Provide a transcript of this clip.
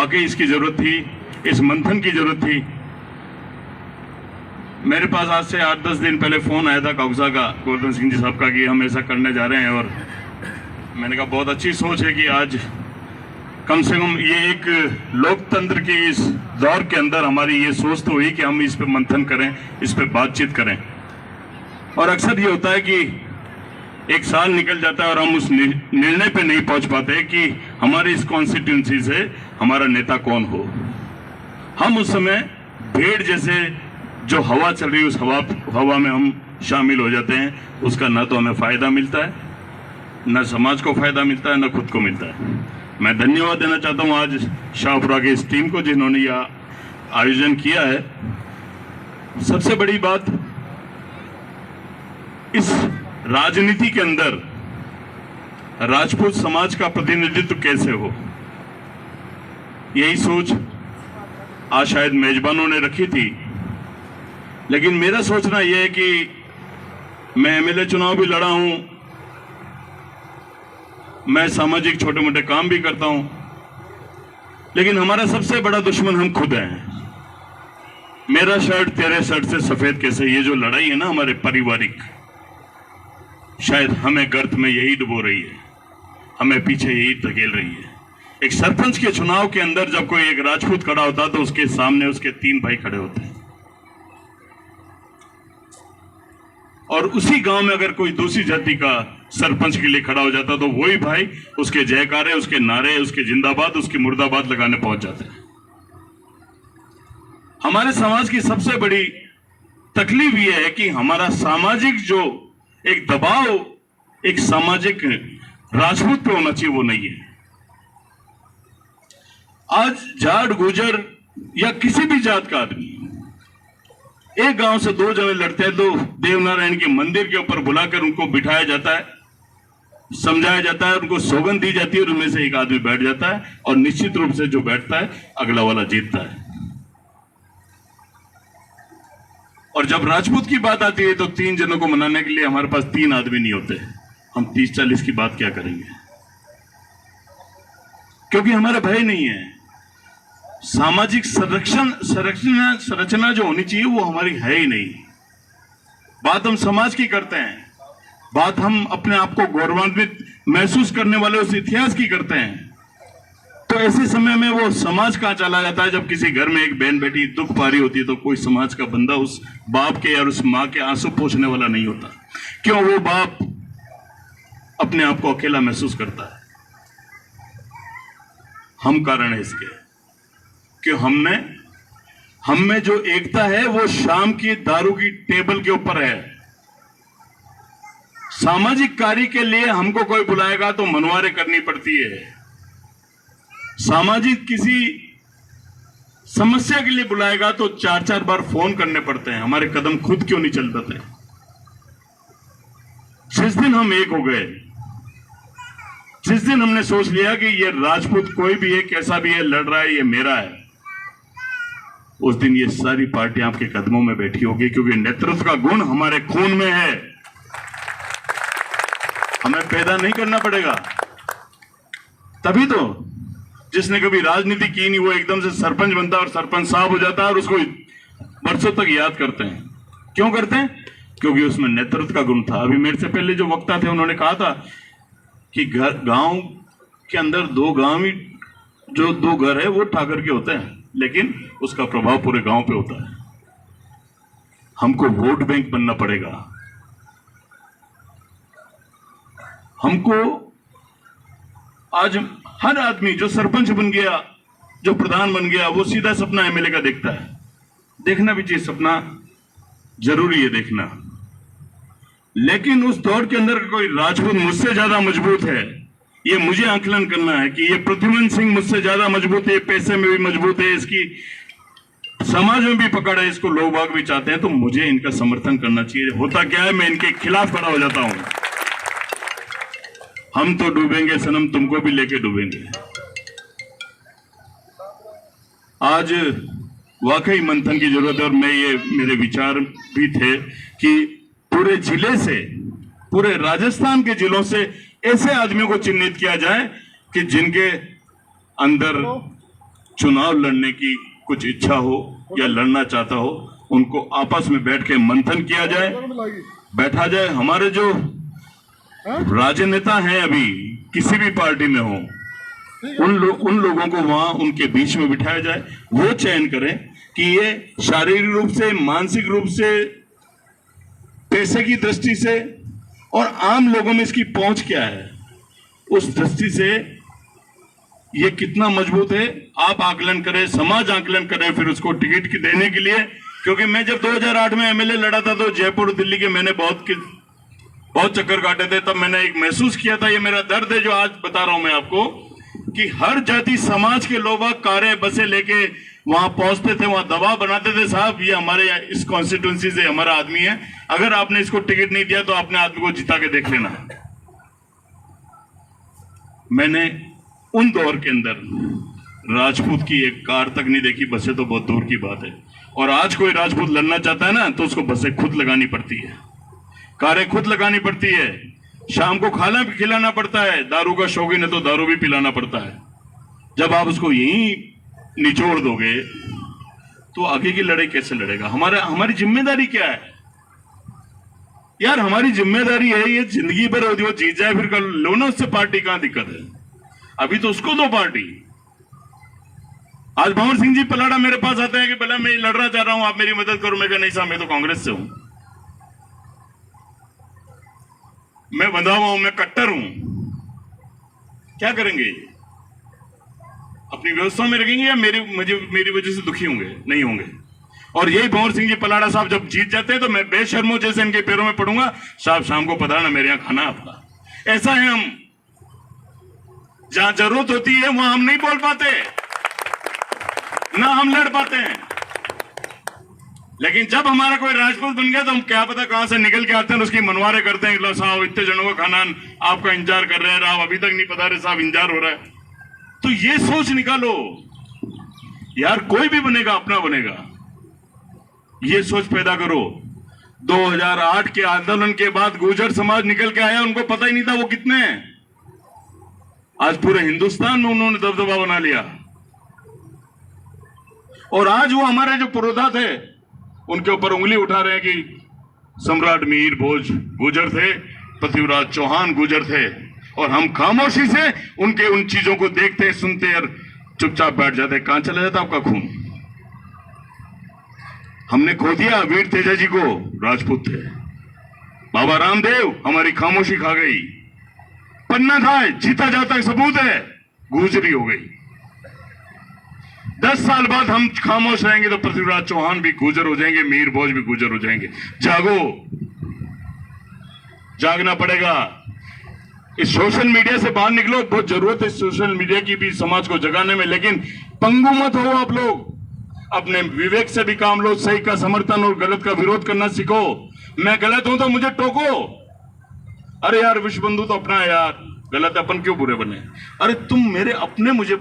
वाकई इसकी जरूरत थी, इस मंथन की जरूरत थी। मेरे पास आज से 8-10 दिन पहले फोन आया था कौसा का, गोवर्धन सिंह जी साहब का, कि हम ऐसा करने जा रहे हैं। और मैंने कहा बहुत अच्छी सोच है कि आज कम से कम ये एक लोकतंत्र के इस दौर के अंदर हमारी ये सोच तो हुई कि हम इस पे मंथन करें, इस पे बातचीत करें। और अक्सर ये होता है कि एक साल निकल जाता है और हम उस निर्णय पे नहीं पहुंच पाते कि हमारी इस कॉन्स्टिट्यूंसी से हमारा नेता कौन हो। हम उस समय भेड़ जैसे जो हवा चल रही है, उस हवा में हम शामिल हो जाते हैं। उसका ना तो हमें फायदा मिलता है, ना समाज को फायदा मिलता है, ना खुद को मिलता है। मैं धन्यवाद देना चाहता हूं आज शाहपुरा की इस टीम को जिन्होंने यह आयोजन किया है। सबसे बड़ी बात, इस राजनीति के अंदर राजपूत समाज का प्रतिनिधित्व कैसे हो, यही सोच आज शायद मेजबानों ने रखी थी। लेकिन मेरा सोचना यह है कि मैं एमएलए चुनाव भी लड़ा हूं, मैं सामाजिक छोटे मोटे काम भी करता हूं, लेकिन हमारा सबसे बड़ा दुश्मन हम खुद हैं। मेरा शर्ट तेरे शर्ट से सफेद कैसे, ये जो लड़ाई है ना हमारे पारिवारिक, शायद हमें गर्त में यही डुबो रही है, हमें पीछे यही धकेल रही है। एक सरपंच के चुनाव के अंदर जब कोई एक राजपूत खड़ा होता है तो उसके सामने उसके 3 भाई खड़े होते हैं, और उसी गांव में अगर कोई दूसरी जाति का सरपंच के लिए खड़ा हो जाता तो वही भाई उसके जयकारे, उसके नारे, उसके जिंदाबाद, उसकी मुर्दाबाद लगाने पहुंच जाते हैं। हमारे समाज की सबसे बड़ी तकलीफ यह है कि हमारा सामाजिक जो एक दबाव एक सामाजिक राजपूत पे होना चाहिए, वो नहीं है। आज जाट, गुजर या किसी भी जात का आदमी एक गांव से 2 जने लड़ते हैं तो देवनारायण के मंदिर के ऊपर बुलाकर उनको बिठाया जाता है, समझाया जाता है, उनको सौगंध दी जाती है, और उनमें से एक आदमी बैठ जाता है, और निश्चित रूप से जो बैठता है अगला वाला जीतता है। और जब राजपूत की बात आती है तो 3 जनों को मनाने के लिए हमारे पास 3 आदमी नहीं होते। हम 30-40 की बात क्या करेंगे, क्योंकि हमारा भय नहीं है। सामाजिक संरचना जो होनी चाहिए वो हमारी है ही नहीं। बात हम समाज की करते हैं, बात हम अपने आप को गौरवान्वित महसूस करने वाले उस इतिहास की करते हैं। तो ऐसे समय में वो समाज कहां चला जाता है। जब किसी घर में एक बहन बेटी दुख पा रही होती है तो कोई समाज का बंदा उस बाप के और उस मां के आंसू पोंछने वाला नहीं होता। क्यों? वो बाप अपने आप को अकेला महसूस करता है। हम कारण है इसके कि हम में जो एकता है वो शाम की दारू की टेबल के ऊपर है। सामाजिक कार्य के लिए हमको कोई बुलाएगा तो मनवारे करनी पड़ती है। सामाजिक किसी समस्या के लिए बुलाएगा तो 4-4 बार फोन करने पड़ते हैं। हमारे कदम खुद क्यों नहीं चल पाते? जिस दिन हम एक हो गए, जिस दिन हमने सोच लिया कि ये राजपूत कोई भी है, कैसा भी है, लड़ रहा है, ये मेरा है, उस दिन ये सारी पार्टियां आपके कदमों में बैठी होगी, क्योंकि नेतृत्व का गुण हमारे खून में है। हमें पैदा नहीं करना पड़ेगा। तभी तो जिसने कभी राजनीति की नहीं वो एकदम से सरपंच बनता है और सरपंच साहब हो जाता है, और उसको वर्षों तक याद करते हैं। क्यों करते हैं? क्योंकि उसमें नेतृत्व का गुण था। अभी मेरे से पहले जो वक्ता थे उन्होंने कहा था कि गांव के अंदर 2 गांव ही, जो 2 घर है वो ठाकर के होते हैं, लेकिन उसका प्रभाव पूरे गांव पे होता है। हमको वोट बैंक बनना पड़ेगा। हमको आज हर आदमी जो सरपंच बन गया, जो प्रधान बन गया, वो सीधा सपना एमएलए का देखता है। देखना भी चाहिए, सपना जरूरी है देखना। लेकिन उस दौर के अंदर कोई राजपूत मुझसे ज्यादा मजबूत है, ये मुझे आकलन करना है कि ये प्रद्युमन सिंह मुझसे ज्यादा मजबूत है, पैसे में भी मजबूत है, इसकी समाज में भी पकड़ है, इसको लोग बाग भी चाहते हैं, तो मुझे इनका समर्थन करना चाहिए। होता क्या है, मैं इनके खिलाफ खड़ा हो जाता हूं। हम तो डूबेंगे सनम, तुमको भी लेके डूबेंगे। आज वाकई मंथन की जरूरत है, और मैं ये मेरे विचार भी थे कि पूरे जिले से, पूरे राजस्थान के जिलों से ऐसे आदमियों को चिन्हित किया जाए कि जिनके अंदर चुनाव लड़ने की कुछ इच्छा हो या लड़ना चाहता हो, उनको आपस में बैठ के मंथन किया जाए, बैठा जाए। हमारे जो राजनेता हैं अभी किसी भी पार्टी में हो, उन लोगों को वहां उनके बीच में बिठाया जाए। वो चयन करें कि ये शारीरिक रूप से, मानसिक रूप से, पैसे की दृष्टि से और आम लोगों में इसकी पहुंच क्या है, उस दृष्टि से ये कितना मजबूत है आप आकलन करें, समाज आकलन करे, फिर उसको टिकट देने के लिए। क्योंकि मैं जब 2008 में एमएलए लड़ा था तो जयपुर दिल्ली के मैंने बहुत चक्कर काटे थे। तब मैंने एक महसूस किया था, ये मेरा दर्द है जो आज बता रहा हूं मैं आपको, कि हर जाति समाज के लोग कारें बसें लेके वहां पहुंचते थे, वहां दबाव बनाते थे, साहब ये हमारे इस कॉन्स्टिट्यूंसी से हमारा आदमी है, अगर आपने इसको टिकट नहीं दिया तो अपने आदमी को जिता के देख लेना। मैंने उन दौर के अंदर राजपूत की एक कार तक नहीं देखी, बसें तो बहुत दूर की बात है। और आज कोई राजपूत लड़ना चाहता है ना तो उसको बसें खुद लगानी पड़ती है, कारें खुद लगानी पड़ती है, शाम को खाना भी खिलाना पड़ता है, दारू का शौकीन है तो दारू भी पिलाना पड़ता है। जब आप उसको यहीं निचोड़ दोगे तो आगे की लड़ाई कैसे लड़ेगा? हमारी जिम्मेदारी क्या है यार? हमारी जिम्मेदारी है ये जिंदगी भर वो जीत जाए फिर कल लो ना उससे, पार्टी कहां दिक्कत है? अभी तो उसको दो पार्टी। आज भंवर सिंह जी पलाड़ा मेरे पास आते हैं कि पहले मैं लड़ना चाह रहा हूं, आप मेरी मदद करो। मैं कहा नहीं साहब, मैं तो कांग्रेस से हूं, मैं बंधा हुआ हूं, मैं कट्टर हूं। क्या करेंगे? अपनी व्यवस्था में रखेंगे या मेरी वजह से दुखी होंगे? नहीं होंगे। और यही भंवर सिंह जी पलाड़ा साहब जब जीत जाते हैं तो मैं बेशर्मों जैसे इनके पैरों में पड़ूंगा, साहब शाम को पधारना, मेरे यहां खाना आपका। ऐसा है हम, जहां जरूरत होती है वहां हम नहीं बोल पाते, ना हम लड़ पाते हैं। लेकिन जब हमारा कोई राजपूत बन गया तो हम क्या पता कहां से निकल के आते हैं, उसकी मनवारे करते हैं, लो साहब इतने जनों का खाना आपका इंतजार कर रहे हैं, आप अभी तक नहीं पधारे साहब, इंतजार हो रहा है। तो ये सोच निकालो यार, कोई भी बनेगा अपना बनेगा, ये सोच पैदा करो। 2008 के आंदोलन के बाद गुर्जर समाज निकल के आया, उनको पता ही नहीं था वो कितने हैं। आज पूरे हिंदुस्तान में उन्होंने दबदबा बना लिया। और आज वो हमारे जो पुरोधा थे उनके ऊपर उंगली उठा रहे हैं कि सम्राट मीर भोज गुर्जर थे, पृथ्वीराज चौहान गुर्जर थे, और हम खामोशी से उनके उन चीजों को देखते सुनते और चुपचाप बैठ जाते। कहां चला जाता आपका खून? हमने खो दिया वीर तेजा जी को, राजपूत थे। बाबा रामदेव हमारी खामोशी खा गई। पन्ना था जीता जाता सबूत है, गुजरी हो गई। 10 साल बाद हम खामोश रहेंगे तो पृथ्वीराज चौहान भी गुजर हो जाएंगे, मीर भोज भी गुजर हो जाएंगे। जागो, जागना पड़ेगा। इस सोशल मीडिया से बाहर निकलो, बहुत जरूरत है सोशल मीडिया की भी समाज को जगाने में, लेकिन पंगु मत हो आप लोग। अपने विवेक से भी काम लो, सही का समर्थन और गलत का विरोध करना सीखो। मैं गलत हूं तो मुझे टोको, अरे यार विश्व बंधु तो अपना है यार, गलत अपन क्यों बुरे बने? अरे तुम मेरे अपने, मुझे